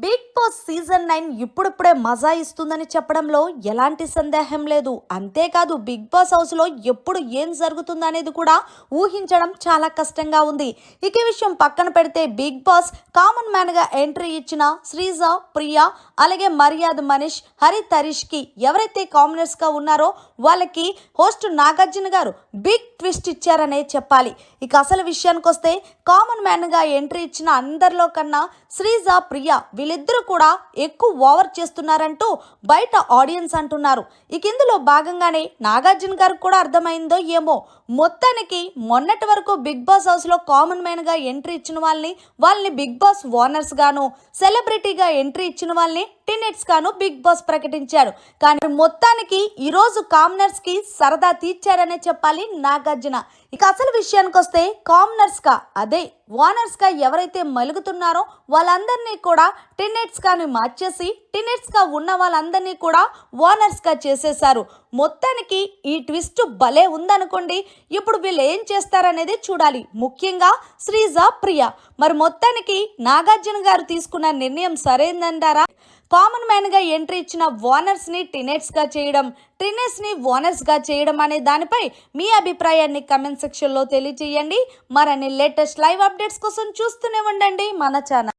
Big boss season 9 ఇప్పుడిప్పుడే మజా ఇస్తుందని చెప్పడంలో ఎలాంటి సందేహం లేదు. అంతేకాదు బిగ్ బాస్ హౌస్లో ఎప్పుడు ఏం జరుగుతుందనేది కూడా ఊహించడం చాలా కష్టంగా ఉంది. ఇక ఈ విషయం పక్కన పెడితే బిగ్ బాస్ కామన్ మ్యాన్గా ఎంట్రీ ఇచ్చిన శ్రీజ, ప్రియా, అలాగే మర్యాద మనీష్, హరి తరీష్కి ఎవరైతే కామనర్స్గా ఉన్నారో వాళ్ళకి హోస్ట్ నాగార్జున గారు బిగ్ ట్విస్ట్ ఇచ్చారనే చెప్పాలి. ఇక అసలు విషయానికి వస్తే కామన్ మ్యాన్గా ఎంట్రీ ఇచ్చిన అందరిలో కన్నా శ్రీజ, ప్రియా వీళ్ళిద్దరూ కూడా ఎక్కువ ఓవర్ చేస్తున్నారంటూ బయట ఆడియన్స్ అంటున్నారు. ఇక ఇందులో భాగంగానే నాగార్జున గారికి కూడా అర్థమైందో ఏమో, మొత్తానికి మొన్నటి వరకు బిగ్ బాస్ హౌస్లో కామన్ మ్యాన్గా ఎంట్రీ ఇచ్చిన వాళ్ళని బిగ్ బాస్ ఓనర్స్ గాను, సెలబ్రిటీగా ఎంట్రీ ఇచ్చిన వాళ్ళని టినెట్స్ గాను బిగ్ బాస్ ప్రకటించారు. కానీ మొత్తానికి ఈరోజు కామనర్స్ కి సరదా తీర్చారనే చెప్పాలి నాగార్జున. ఇక అసలు విషయానికి వస్తే కామనర్స్ గా అదే ఓనర్స్ గా ఎవరైతే మలుగుతున్నారో వాళ్ళందరినీ కూడా టినెట్స్ గాని మార్చేసి టినెట్స్ గా ఉన్న వాళ్ళందరినీ కూడా ఓనర్స్ గా చేసేశారు. మొత్తానికి ఈ ట్విస్ట్ భలే ఉందనుకోండి. ఇప్పుడు వీళ్ళు ఏం చేస్తారనేది చూడాలి, ముఖ్యంగా శ్రీజ, ప్రియా. మరి మొత్తానికి నాగార్జున గారు తీసుకున్న నిర్ణయం సరైందంటారా? కామన్ మ్యాన్ గా ఎంట్రీ ఇచ్చిన ఓనర్స్ ని టినెట్స్ గా చేయడం, టినెట్స్ ని ఓనర్స్ గా చేయడం అనే దానిపై మీ అభిప్రాయాన్ని కమెంట్ సెక్షన్ లో తెలియజేయండి. మరిన్ని లేటెస్ట్ లైవ్ అప్డేట్స్ కోసం చూస్తూనే ఉండండి మన ఛానల్.